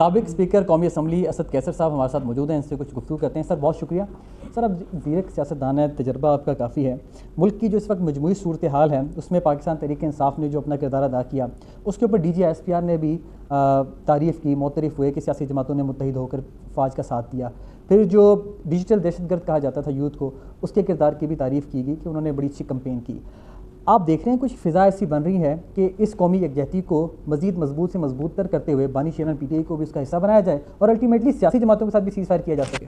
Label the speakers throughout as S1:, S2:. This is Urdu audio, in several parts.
S1: سابق اسپیکر قومی اسمبلی اسد کیسر صاحب ہمارے ساتھ موجود ہیں، ان سے کچھ گفتگو کرتے ہیں۔ سر بہت شکریہ۔ سر اب وزیر سیاستدان ہے، تجربہ آپ کا کافی ہے۔ ملک کی جو اس وقت مجموعی صورتحال ہے اس میں پاکستان تحریک انصاف نے جو اپنا کردار ادا کیا، اس کے اوپر D G S P R نے بھی تعریف کی، معترف ہوئے کہ سیاسی جماعتوں نے متحد ہو کر فوج کا ساتھ دیا۔ پھر جو ڈیجیٹل دہشت گرد کہا جاتا تھا یوتھ کو، اس کے کردار کی بھی تعریف کی گئی کہ انہوں نے بڑی اچھی کمپین کی۔ آپ دیکھ رہے ہیں کچھ فضا ایسی بن رہی ہے کہ اس قومی یکجہتی کو مزید مضبوط سے مضبوط تر کرتے ہوئے بانی شیران پی ٹی آئی کو بھی اس کا حصہ بنایا جائے اور الٹیمیٹلی سیاسی جماعتوں کے ساتھ بھی سیز فائر کیا جا سکے۔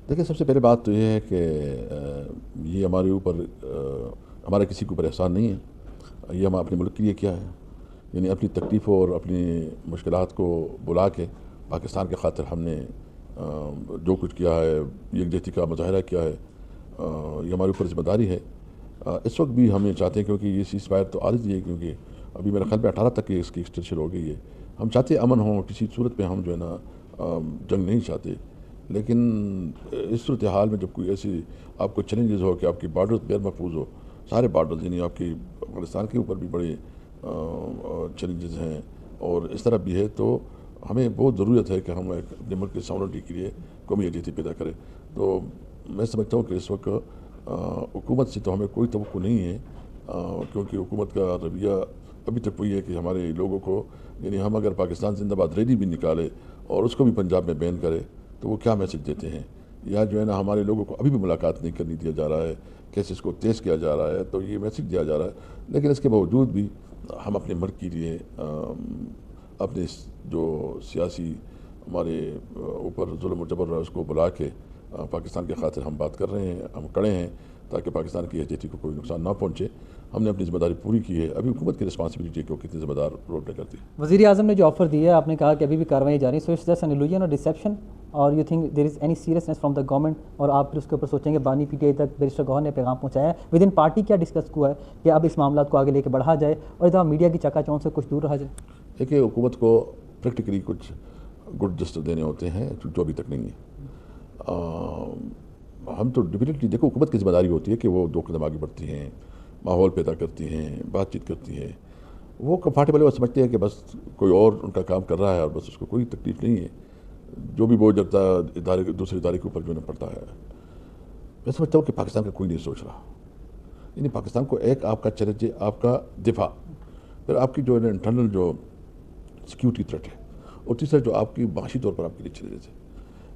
S2: دیکھیں، سب سے پہلے بات تو یہ ہے کہ یہ ہمارے اوپر ہمارا کسی کے اوپر احسان نہیں ہے، یہ ہم اپنے ملک کے لیے کیا ہے، یعنی اپنی تکلیفوں اور اپنی مشکلات کو بلا کے پاکستان کے خاطر ہم نے جو کچھ کیا ہے، یکجہتی کا مظاہرہ کیا ہے، یہ ہمارے اوپر ذمہ داری ہے۔ اس وقت بھی ہم یہ چاہتے ہیں، کیونکہ یہ سیز فائر تو عارضی ہے، کیونکہ ابھی میرے خیال میں 18 تک اس کی ایکسٹینشن ہو گئی ہے۔ ہم چاہتے ہیں امن ہوں، کسی صورت میں ہم جو ہے نا جنگ نہیں چاہتے، لیکن اس صورتحال میں جب کوئی ایسی آپ کو چیلنجز ہو کہ آپ کی بارڈرز غیر محفوظ ہو، سارے بارڈرز، یعنی آپ کی افغانستان کے اوپر بھی بڑے چیلنجز ہیں اور اس طرح بھی ہے، تو ہمیں بہت ضرورت ہے کہ ہم اپنے ملک کی ساورنٹی کے لیے قومی یکجہتی پیدا کریں۔ تو میں سمجھتا ہوں کہ اس وقت حکومت سے تو ہمیں کوئی توقع نہیں ہے، کیونکہ حکومت کا رویہ ابھی تک وہی ہے کہ ہمارے لوگوں کو، یعنی ہم اگر پاکستان زندہ باد ریلی بھی نکالے اور اس کو بھی پنجاب میں بین کرے تو وہ کیا میسج دیتے ہیں، یا جو ہے نا ہمارے لوگوں کو ابھی بھی ملاقات نہیں کرنے دیا جا رہا ہے، کیسز کو تیز کیا جا رہا ہے، تو یہ میسج دیا جا رہا ہے۔ لیکن اس کے باوجود بھی ہم اپنے ملک کے لیے اپنے جو سیاسی ہمارے اوپر ظلم و جبر ہے اس کو بلا کے پاکستان کے خاطر ہم بات کر رہے ہیں، ہم کڑے ہیں تاکہ پاکستان کی یکجہتی کو کوئی نقصان نہ پہنچے۔ ہم نے اپنی ذمہ داری پوری کی ہے، ابھی حکومت کی رسپانسبلٹی ہے کہ وہ کتنی ذمہ دار رول پلے کرتی ہے۔
S1: وزیر اعظم نے جو آفر دیا ہے، آپ نے کہا کہ ابھی بھی کارروائی جاری ہے، so it's just an illusion اور ڈسیپشن، اور you think there is any seriousness from the government, اور آپ پھر اس کے اوپر سوچیں گے بانی پی ٹی آئی تک بیرسٹر گوہر نے پیغام پہنچایا ہے، ود ان پارٹی کیا ڈسکس ہوا ہے کہ اب اس معاملات کو آگے لے کے بڑھا جائے اور ادھر میڈیا کی چکا چوند سے کچھ دور رہا جائے؟
S2: دیکھیے، حکومت کو پریکٹیکلی کچھ گڈ جسٹر دینے ہوتے ہیں جو ابھی تک نہیں ہے۔ ہم تو ڈیفینیٹلی دیکھو، حکومت کی ذمہ داری ہوتی ہے کہ وہ دو قدم آگے بڑھتی ہیں، ماحول پیدا کرتی ہیں، بات چیت کرتی ہیں۔ وہ کمفرٹیبل وہ سمجھتے ہیں کہ بس کوئی اور ان کا کام کر رہا ہے اور بس اس کو کوئی تکلیف نہیں ہے، جو بھی بوجھ لگتا ہے دوسرے ادارے کے اوپر جو ہے پڑتا ہے۔ میں سمجھتا ہوں کہ پاکستان کا کوئی نہیں سوچ رہا، یعنی پاکستان کو ایک آپ کا چیلنج ہے، آپ کا دفاع، پھر آپ کی جو ہے انٹرنل جو سیکیورٹی تھریٹ ہے، اور تیسرا جو آپ کی معاشی طور پر آپ کے لیے چیلنج ہے۔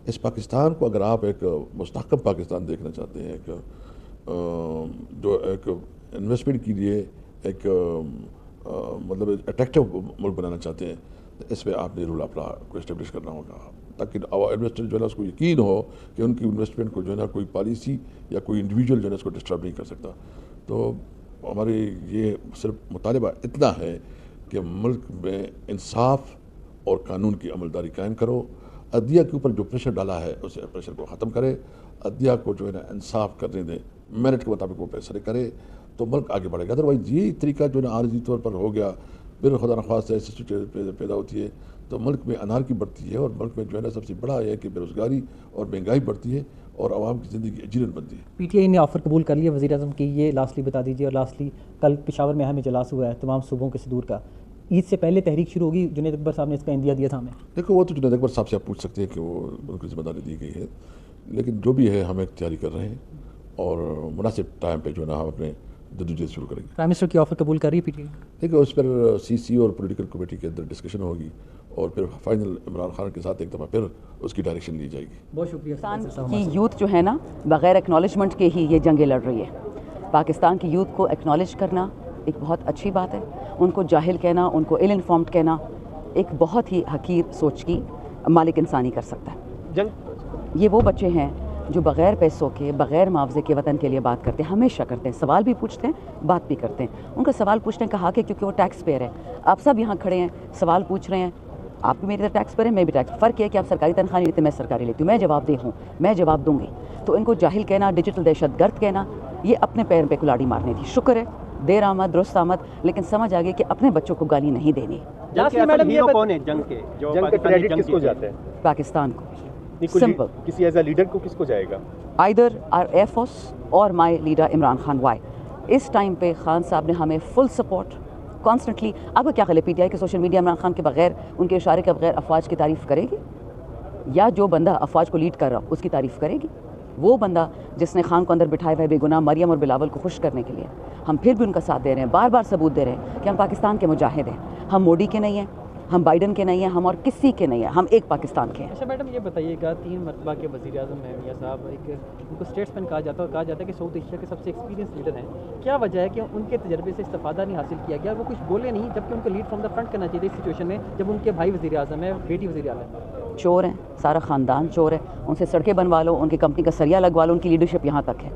S2: اس پاکستان کو اگر آپ ایک مستحکم پاکستان دیکھنا چاہتے ہیں، ایک جو ایک انویسٹمنٹ کے لیے ایک مطلب اٹریکٹیو ملک بنانا چاہتے ہیں، اس پہ آپ نے رول اپنا کو اسٹیبلش کرنا ہوگا، تاکہ انویسٹر جو ہے نا اس کو یقین ہو کہ ان کی انویسٹمنٹ کو جو ہے نا کوئی پالیسی یا کوئی انڈیویجول جو ہے نا اس کو ڈسٹرب نہیں کر سکتا۔ تو ہمارے یہ صرف مطالبہ اتنا ہے کہ ملک میں انصاف اور قانون کی عملداری قائم کرو، عدلیہ کے اوپر جو پریشر ڈالا ہے اس پریشر کو ختم کرے، عدلیہ کو جو ہے نا انصاف کرنے دیں، میرٹ کے مطابق وہ فیصلے کرے تو ملک آگے بڑھے گا۔ ادروائز یہ طریقہ جو ہے نا عارضی طور پر ہو گیا، پھر خدا نخواستہ ایسی سچویشن پیدا ہوتی ہے تو ملک میں انارکی بڑھتی ہے، اور ملک میں جو ہے نا سب سے بڑا یہ ہے کہ بے روزگاری اور مہنگائی بڑھتی ہے اور عوام کی زندگی اجیرن بنتی ہے۔
S1: پی ٹی آئی نے آفر قبول کر لیا وزیر اعظم کی، یہ لاسٹلی بتا دیجیے، اور لاسٹلی کل پشاور میں اہم اجلاس ہوا ہے تمام صوبوں کے صدور کا، عید سے پہلے تحریک شروع ہوگی، جنید اکبر صاحب نے اس کا اندیا دیا تھا ہمیں۔
S2: دیکھو، وہ تو جنید اکبر صاحب سے آپ پوچھ سکتے ہیں کہ وہ ان کی ذمہ داری دی گئی ہے، لیکن جو بھی ہے ہم ایک تیاری کر رہے ہیں اور مناسب ٹائم پہ جو ہے نا ہم اپنے جدوجہد شروع کریں گے۔
S1: پرائم منسٹر کی آفر قبول کر رہی ہے پی ٹی آئی؟
S2: دیکھو، اس پر سی سی اور پولیٹیکل کمیٹی کے اندر ڈسکشن ہوگی اور پھر فائنل عمران خان کے ساتھ ایک دفعہ پھر اس کی ڈائریکشن لی جائے گی۔
S1: بہت شکریہ۔
S3: پاکستان کی یوتھ جو ہے نا بغیر ایکنالجمنٹ کے ہی یہ جنگیں لڑ رہی ہے۔ پاکستان کی یوتھ کو ایکنالج کرنا ایک بہت اچھی بات ہے، ان کو جاہل کہنا، ان کو ایل انفارمڈ کہنا ایک بہت ہی حقیر سوچ کی مالک انسانی کر سکتا ہے۔ یہ وہ بچے ہیں جو بغیر پیسوں کے، بغیر معاوضے کے وطن کے لیے بات کرتے ہیں، ہمیشہ کرتے ہیں، سوال بھی پوچھتے ہیں، بات بھی کرتے ہیں۔ ان کا سوال پوچھنے کا حق ہے کیونکہ وہ ٹیکس پیئر ہے۔ آپ سب یہاں کھڑے ہیں، سوال پوچھ رہے ہیں، آپ بھی میری طرح ٹیکس پیئر ہیں، میں بھی ٹیکس، فرق یہ ہے کہ آپ سرکاری تنخواہ نہیں لیتے، میں سرکاری لیتی ہوں، میں جواب دہ ہوں، میں جواب دوں گی۔ تو ان کو جاہل کہنا، ڈیجیٹل دہشت گرد کہنا، یہ اپنے پیر پہ کلاڑی مارنی تھی۔ شکر ہے دیر آمد درست آمد، لیکن سمجھ آ گئی کہ اپنے بچوں کو گالی نہیں دینی۔
S4: کون ہے جنگ کے کریڈٹ کس کو جاتا ہے؟
S3: پاکستان کو، سمپل۔
S4: کسی ایز اے لیڈر کو کس کو جائے گا؟
S3: آئدر آر ایئر فورس اور مائی لیڈر عمران خان۔ وائی اس ٹائم پہ خان صاحب نے ہمیں فل سپورٹ کانسٹنٹلی. آپ کا کیا خیال ہے پی ٹی آئی کے سوشل میڈیا عمران خان کے بغیر, ان کے اشارے کے بغیر افواج کی تعریف کرے گی, یا جو بندہ افواج کو لیڈ کر رہا اس کی تعریف کرے گی؟ وہ بندہ جس نے خان کو اندر بٹھایا ہوا ہے بے گناہ مریم اور بلاول کو خوش کرنے کے لیے, ہم پھر بھی ان کا ساتھ دے رہے ہیں, بار بار ثبوت دے رہے ہیں کہ ہم پاکستان کے مجاہد ہیں, ہم مودی کے نہیں ہیں, ہم بائیڈن کے نہیں ہیں, ہم اور کسی کے نہیں ہیں, ہم ایک پاکستان کے ہیں.
S1: اچھا میڈم یہ بتائیے گا 3 مرتبہ کے وزیر اعظم ہیں میاں صاحب, ان کو اسٹیٹس مین کہا جاتا ہے کہ ساؤتھ ایشیا کے سب سے ایکسپیرینس لیڈر ہیں. کیا وجہ ہے کہ ان کے تجربے سے استفادہ نہیں حاصل کیا گیا, وہ کچھ بولے نہیں, جبکہ ان کو لیڈ فرام دا فرنٹ کرنا چاہیے اس سچویشن میں جب ان کے بھائی وزیر اعظم ہے, بیٹی وزیر اعظم ہے؟
S3: چور ہیں, سارا خاندان چور ہے, ان سے سڑکیں بنوا لو, ان کی کمپنی کا سریا لگوا لو, ان کی لیڈرشپ یہاں تک ہے.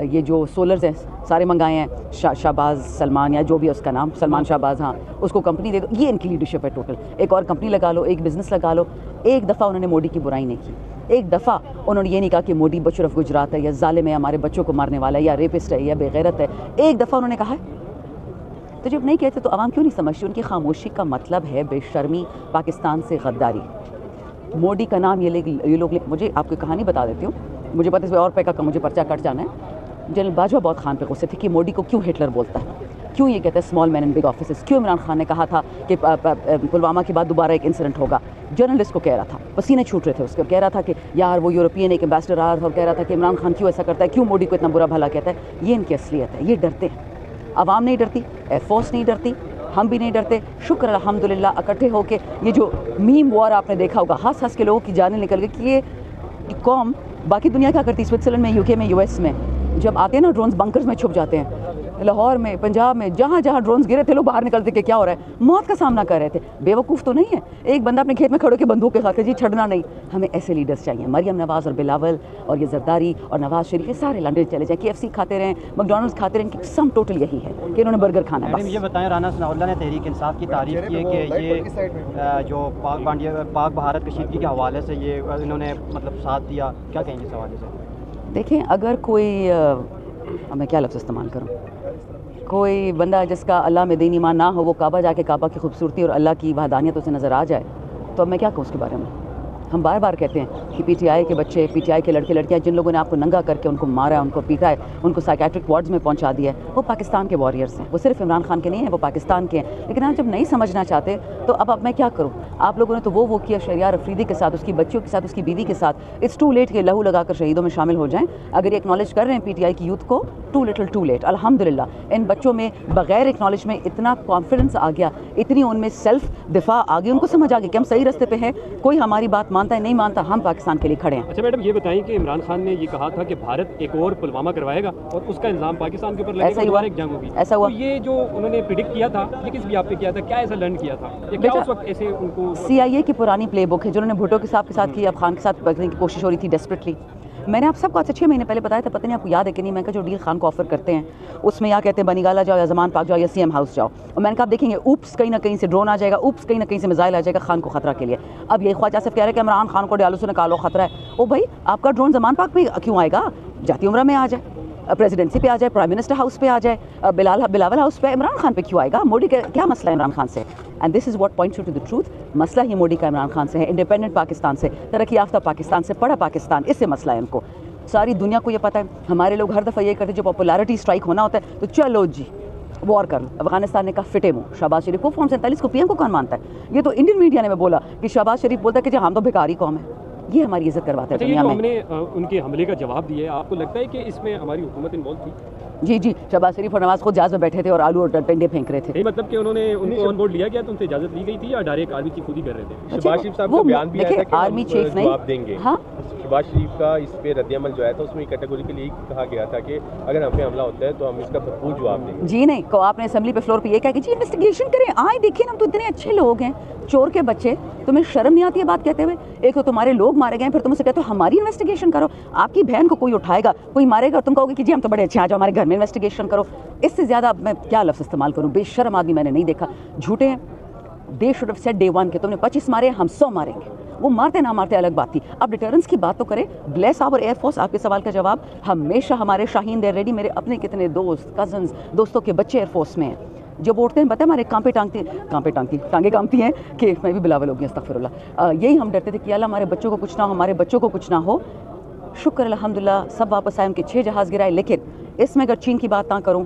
S3: یہ جو سولرز ہیں سارے منگائے ہیں, شہباز سلمان یا جو بھی ہے اس کا نام, سلمان شہباز, ہاں اس کو کمپنی دے دو, یہ ان کی لیڈرشپ ہے ٹوٹل. ایک اور کمپنی لگا لو, ایک بزنس لگا لو. ایک دفعہ انہوں نے مودی کی برائی نہیں کی, ایک دفعہ انہوں نے یہ نہیں کہا کہ مودی بچر آف گجرات ہے, یا ظالم ہے, ہمارے بچوں کو مارنے والا ہے, یا ریپسٹ ہے, یا بے غیرت ہے. ایک دفعہ انہوں نے کہا ہے. تو جب نہیں کہتے تو عوام کیوں نہیں سمجھتی؟ ان کی خاموشی کا مطلب ہے بے شرمی, پاکستان سے غداری. مودی کا نام یہ لوگ مجھے آپ کی کہانی بتا دیتی ہوں, مجھے پتہ اس میں اور پیکا کا مجھے پرچہ کٹ جانا ہے. جنرل باجوہ بہت خان پہ غصے تھے کہ مودی کو کیوں ہٹلر بولتا ہے, کیوں یہ کہتا ہے small man in big offices, کیوں عمران خان نے کہا تھا کہ پلوامہ کے بعد دوبارہ ایک انسیڈنٹ ہوگا. جرنلسٹ کو کہہ رہا تھا, پسینے چھوٹ رہے تھے اس کے, کہہ رہا تھا کہ یار وہ یورپین ایک ایمبیسڈر آیا تھا اور کہہ رہا تھا کہ عمران خان کیوں ایسا کرتا ہے, کیوں مودی کو اتنا برا بھلا کہتا ہے. یہ ان کی اصلیت ہے, یہ ڈرتے ہیں. عوام نہیں ڈرتی, ایئر فورس نہیں ڈرتی, ہم بھی نہیں ڈرتے. شکر الحمدللہ اکٹھے ہو کے یہ جو میم وار آپ نے دیکھا ہوگا, ہنس ہنس کے لوگوں کی جانیں نکل گئی کہ یہ قوم باقی دنیا کیا کرتی, سوئٹزرلینڈ میں, یو کے میں, یو ایس میں جب آتے ہیں نا ڈرونز بنکرز میں چھپ جاتے ہیں, لاہور میں, پنجاب میں, جہاں جہاں ڈرونز گرے تھے لوگ باہر نکلتے کہ کیا ہو رہا ہے, موت کا سامنا کر رہے تھے. بیوقوف تو نہیں ہے ایک بندہ اپنے کھیت میں کھڑے کے بندوق کے خاطر جی چھڑنا نہیں. ہمیں ایسے لیڈرز چاہیے, مریم نواز اور بلاول اور یہ زرداری اور نواز شریف, یہ سارے لنڈن چلے جائیں, KFC کھاتے رہیں, میکڈونلڈس کھاتے رہیں. ان کی سم ٹوٹل یہی ہے کہ انہوں نے برگر کھانا ہے.
S4: یہ بتائیں, رانا ثناء اللہ نے تحریک انصاف کی تعریف کی ہے کہ یہ جو پاک بھارت کشیدگی کے حوالے سے یہ انہوں نے مطلب ساتھ دیا, کیا کہیں گے اس حوالے سے؟
S3: دیکھیں اگر کوئی, میں کیا لفظ استعمال کروں, کوئی بندہ جس کا اللہ میں دین ایمان نہ ہو, وہ کعبہ جا کے کعبہ کی خوبصورتی اور اللہ کی وحدانیت اسے نظر آ جائے, تو اب میں کیا کہوں اس کے بارے میں. ہم بار بار کہتے ہیں کہ پی ٹی آئی کے بچے, پی ٹی آئی کے لڑکے لڑکیاں جن لوگوں نے آپ کو ننگا کر کے ان کو مارا ہے, ان کو پیٹا ہے, ان کو سائیکیٹرک وارڈز میں پہنچا دیا ہے, وہ پاکستان کے واریئرس ہیں. وہ صرف عمران خان کے نہیں ہیں, وہ پاکستان کے ہیں. لیکن آپ جب نہیں سمجھنا چاہتے تو اب میں کیا کروں. آپ لوگوں نے تو وہ کیا شہریار افریدی کے ساتھ, اس کی بچیوں کے ساتھ, اس کی بیوی کے ساتھ. اٹس ٹو لیٹ کہ لہو لگا کر شہیدوں میں شامل ہو جائیں. اگر یہ اکنالج کر رہے ہیں پی ٹی آئی کی یوتھ کو, ٹو لٹل ٹو لیٹ. الحمدللہ ان بچوں میں بغیر اکنالج میں اتنا کانفیڈنس آ گیا, اتنی ان میں سیلف دفاع آ گئی, ان کو سمجھ آ گئی کہ ہم صحیح راستے پہ ہیں, کوئی ہماری بات مانتا ہے نہیں مانتا, ہم پاکستان کے لیے کھڑے ہیں.
S5: اچھا میڈم یہ بتائیں کہ عمران خان نے یہ کہا تھا کہ بھارت ایک اور پلوامہ کروائے گا اور اس کا الزام پاکستان کے اوپر لگے گا, دوبارہ ایک جنگ ہوگی.
S3: ایسا ہوا.
S5: تو یہ جو انہوں نے پریڈکٹ کیا تھا, یہ کس بیاپ پہ کیا تھا, کیا ایسا لرن کیا تھا, یہ کیا اس وقت ایسے ان کو
S3: CIA کی پرانی پلے بک ہے, جنہوں نے بھٹو کے ساتھ کی, اب خان کے ساتھ کرنے کی کوشش ہو رہی تھی ڈیسپریٹلی. میں نے آپ سب کو آج سے 6 مہینے پہلے بتایا تھا, پتہ نہیں آپ کو یاد ہے کہ نہیں, میں کہا جو ڈیل خان کو آفر کرتے ہیں اس میں یا کہتے ہیں بنیگالا جاؤ, یا زمان پاک جاؤ, یا CM ہاؤس جاؤ. اور میں نے کہا آپ دیکھیں گے اوپس کہیں نہ کہیں سے ڈرون آ جائے گا, اوپس کہیں نہ کہیں سے میزائل آ جائے گا خان کو خطرہ کے لیے. اب یہ خواجہ آصف کہہ رہے ہیں کہ عمران خان کو ڈیالو سے نکالو, خطرہ ہے. او بھائی آپ کا ڈرون زمان پاک پہ کیوں آئے گا, جاتی عمرہ میں آ جائے, پریزیڈنسی پہ آ جائے, پرائم منسٹر ہاؤس پہ آ جائے, بلاول ہاؤس پہ. عمران خان پہ کیوں آئے گا, مودی کا کیا مسئلہ ہے عمران خان سے. And this is what points you to the truth. مسئلہ ہی مودی کا عمران خان سے ہے, انڈیپینڈنٹ پاکستان سے, ترقی یافتہ پاکستان سے, پڑا پاکستان, اس سے مسئلہ ہے ان کو. ساری دنیا کو یہ پتہ ہے. ہمارے لوگ ہر دفعہ یہ کرتے جو پاپولارٹی اسٹرائک ہونا ہوتا ہے تو چلو جی وار کر لو. افغانستان نے کہا فٹے منہ, شہباز شریف کو فارم 47 کو PM کو کون مانتا ہے. یہ تو انڈین میڈیا نے بولا کہ شہباز شریف بولتا ہے کہ جی ہم تو بھکاری قوم ہے. یہ ہماری عزت کرواتا ہے دنیا میں.
S5: ہم نے ان کے حملے کا جواب دیا, آپ کو لگتا ہے کہ اس میں ہماری حکومت انوالو تھی؟
S3: جی شہباز شریف اور نواز خود جہاز میں بیٹھے تھے اور آلو اور ٹنڈے پھینک رہے تھے.
S5: مطلب کہ انہوں نے ان کو آن بورڈ لیا گیا تو ان سے اجازت لی گئی تھی, یا ڈائریکٹ آرمی چیف خود ہی کر رہے تھے؟
S4: شہباز شریف صاحب کا بیان بھی آیا تھا کہ
S3: آرمی چیف نہیں
S4: جواب دیں گے. ہاں شہباز شریف کا اس پہ رد عمل جو ہے تو اس میں کیٹیگوریکلی یہ کہا گیا تھا کہ اگر ہم پہ حملہ ہوتا ہے تو ہم اس کا بھرپور جواب دیں گے.
S3: جی نہیں, کو آپ نے اسمبلی پہ فلور پہ یہ کہا کہ جی انویسٹیگیشن کریں, آئیں دیکھیں ہم تو اتنے اچھے لوگ ہیں, چور کے بچے, تمہیں شرم نہیں آتی ہے بات کہتے ہوئے. ایک تو تمہارے لوگ مارے گئے, پھر تم اسے کہتے ہو ہماری انویسٹیگیشن کرو. آپ کی بہن کو کوئی اٹھائے گا, کوئی مارے گا اور تم کہو گے کہ جی ہم تو بڑے اچھے, آ جاؤ ہمارے گھر میں انویسٹیگیشن کرو. اس سے زیادہ میں کیا لفظ استعمال کروں, بے شرم آدمی میں نے نہیں دیکھا. جھوٹے ہیں. They should have said day one کہ تم نے 25 مارے, ہم 100 ماریں گے. وہ مارتے نہ مارتے الگ بات تھی. اب ڈیٹرنس کی بات تو کریں. بلیس آور ایئر فورس, آپ کے سوال کا جواب, ہمیشہ ہمارے شاہین دیر ریڈی. میرے اپنے کتنے دوست, کزنز, دوستوں کے بچے ایئر فورس میں ہیں. جب اٹھتے ہیں پتہ ہے ہمارے ٹانگیں کامتی ہیں کہ میں بھی بلاول ہو گئی, استغفر اللہ. یہی ہم ڈرتے تھے کہ اللہ ہمارے بچوں کو کچھ نہ ہو, ہمارے بچوں کو کچھ نہ ہو. شکر الحمدللہ سب واپس آئے, ان کے 6 جہاز گرائے. لیکن اس میں اگر چین کی بات نہ کروں,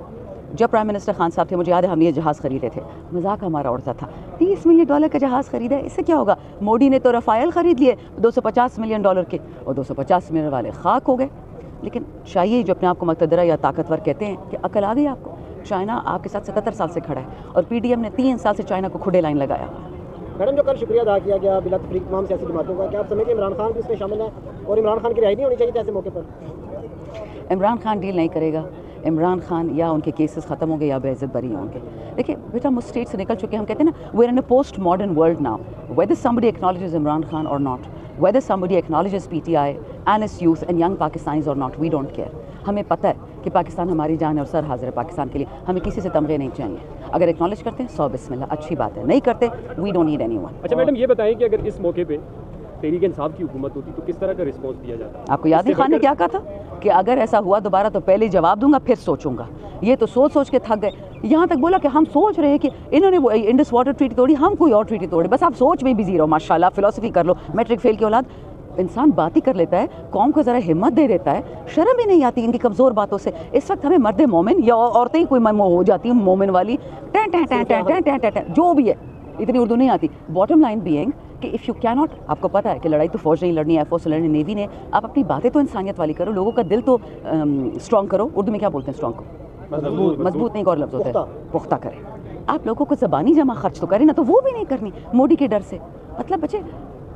S3: جب پرائم منسٹر خان صاحب تھے مجھے یاد ہے ہم یہ جہاز خریدے تھے, مذاق ہمارا اڑتا تھا, $30 ملین کا جہاز خریدا ہے, اس سے کیا ہوگا؟ مودی نے تو رفائل خرید لیے $250 ملین کے, اور $250 ملین والے خاک ہو گئے. لیکن چاہیے جو اپنے آپ کو مقتدرہ یا طاقتور کہتے ہیں کہ عقل آ گئی آپ کو. چائنا آپ کے ساتھ 77 سال سے کھڑا ہے, اور پی ڈی ایم نے 3 سال سے چائنا کو کھڈے لائن لگایا.
S6: میڈم جو کل شکریہ ادا کیا گیا بلا تفریق تمام سیاسی جماعتوں کا, کیا آپ سمجھیں کہ عمران خان بھی اس میں شامل ہیں اور عمران خان کی رہائی نہیں ہونی چاہیے ایسے موقع پر؟
S3: عمران خان ڈیل نہیں کرے گا. عمران خان یا ان کے کیسز ختم ہوں گے یا بے عزت بری ہوں گے. دیکھیں بیٹا ہم اسٹیٹ سے نکل چکے ہیں, ہم کہتے ہیں نا we are in a post modern world now, whether somebody acknowledges Imran Khan or not, whether somebody acknowledges PTI and its youth and young Pakistanis or not, we don't care. ہمیں پتہ ہے کہ پاکستان ہماری جان ہے اور سر حاضر ہے پاکستان کے لیے, ہمیں کسی سے تمغے نہیں چاہیے. اگر اکنالج کرتے ہیں 100 بسم اللہ, اچھی بات ہے, نہیں کرتے we don't need anyone.
S5: اچھا میڈم یہ بتائیں کہ اگر اس موقع پہ تحریک انصاف کی حکومت ہوتی تو کس طرح کا رسپانس دیا جاتا؟
S3: آپ کو یاد ہے خان نے کیا کہا تھا کہ اگر ایسا ہوا دوبارہ تو پہلے جواب دوں گا پھر سوچوں گا. یہ تو سوچ کے تھک گئے. یہاں تک بولا کہ ہم سوچ رہے ہیں کہ انہوں نے وہ انڈس واٹر ٹریٹی توڑی, ہم کوئی اور ٹریٹی توڑے, بس آپ سوچ میں بزی رہو. ماشاءاللہ فلسفی کر لو, میٹرک فیل کی اولاد. انسان بات ہی کر لیتا ہے, قوم کو ذرا ہمت دے دیتا ہے, شرم ہی نہیں آتی ان کی کمزور باتوں سے. اس وقت ہمیں مرد مومن یا عورتیں ہی کوئی ہو جاتی ہیں مومن والی, جو بھی ہے, اتنی اردو نہیں آتی. باٹم لائن بینگ کہ اف یو کین ناٹ, آپ کو پتہ ہے کہ لڑائی تو فوج نہیں لڑنی ہے, ایئر فورس لڑنی, نیوی نے, آپ اپنی باتیں تو انسانیت والی کرو, لوگوں کا دل تو اسٹرانگ کرو. اردو میں کیا بولتے ہیں اسٹرانگ کو؟ مضبوط نہیں, اور لفظ ہوتا ہے پختہ کریں. آپ لوگوں کو زبانی جمع خرچ تو کریں نا, تو وہ بھی نہیں کرنی موڈی کے ڈر سے. مطلب بچے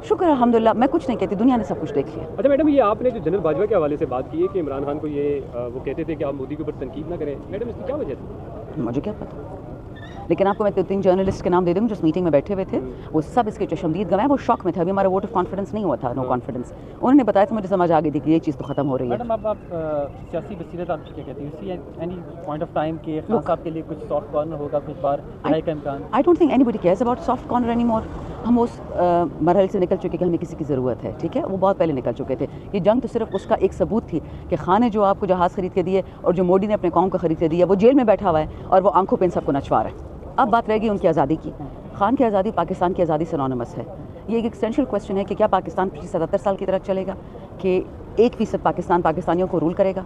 S3: شکر الحمدللہ, میں کچھ نہیں کہتی, دنیا نے سب کچھ دیکھ لیا.
S5: اچھا میڈم یہ آپ نے جو جنرل باجوہ کے حوالے سے بات کی ہے کہ عمران خان کو یہ وہ کہتے تھے کہ آپ مودی کے اوپر تنقید نہ کریں, میڈم اس کی کیا وجہ تھی؟
S3: مجھے کیا پتا, لیکن آپ کو میں 3 جرنلسٹ کے نام دے دوں گی جو اس میٹنگ میں بیٹھے ہوئے تھے, وہ سب اس کے چشمدید گوائے, وہ شوق میں تھے. ابھی ہمارا ووٹ آف کانفیڈنس نہیں ہوا تھا, نو کانفیڈنس. انہوں نے بتایا تھا, مجھے سمجھ آ گئی تھی کہ یہ چیز تو ختم ہو رہی ہے.
S1: میڈم اب آپ سیاسی بصیرت آپ کیا کہتی ہیں, اسی اینی پوائنٹ آف ٹائم کہ خان صاحب کے لیے کچھ سافٹ کارنر ہوگا, کچھ بار لڑائی کا امکان؟
S3: I don't think any body cares about soft corner any more. ہم اس مرحلے سے نکل چکے کہ ہمیں کسی کی ضرورت ہے, ٹھیک ہے, وہ بہت پہلے نکل چکے تھے. یہ جنگ تو صرف اس کا ایک ثبوت تھی کہ خان نے جو آپ کو جہاز خرید کے دیے اور جو مودی نے اپنے قوم کو خرید کے دیا, وہ جیل میں بیٹھا ہوا ہے اور وہ آنکھوں پہ ان سب کو نچوا رہا ہے. اب بات رہے گی ان کی آزادی کی. خان کی آزادی پاکستان کی آزادی سے سینونیمس ہے. یہ ایک ایکسٹینشل کویسچن ہے کہ کیا پاکستان پچھلے 77 سال کی طرف چلے گا کہ 1% پاکستان پاکستانیوں کو رول کرے گا,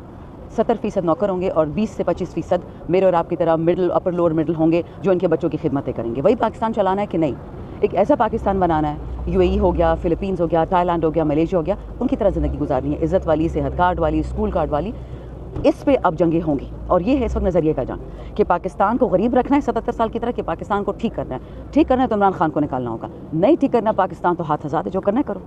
S3: 70% نوکر ہوں گے اور 20 سے 25% میرے اور آپ کی طرح مڈل اپر لوور مڈل ہوں گے جو ان کے بچوں کی خدمتیں کریں گے. وہی پاکستان چلانا ہے کہ نہیں, ایک ایسا پاکستان بنانا ہے, UAE ہو گیا, فلپینز ہو گیا, تھائی لینڈ ہو گیا, ملیشیا ہو گیا, ان کی طرح زندگی گزارنی ہے, عزت والی, صحت کارڈ والی, اسکول کارڈ والی. اس پہ اب جنگیں ہوں گی, اور یہ ہے اس وقت نظریے کا جنگ کہ پاکستان کو غریب رکھنا ہے 77 سال کی طرح, کہ پاکستان کو ٹھیک کرنا ہے. ٹھیک کرنا ہے تو عمران خان کو نکالنا ہوگا, نہیں ٹھیک کرنا پاکستان تو ہاتھ آزاد ہے, جو کرنا ہے کرو.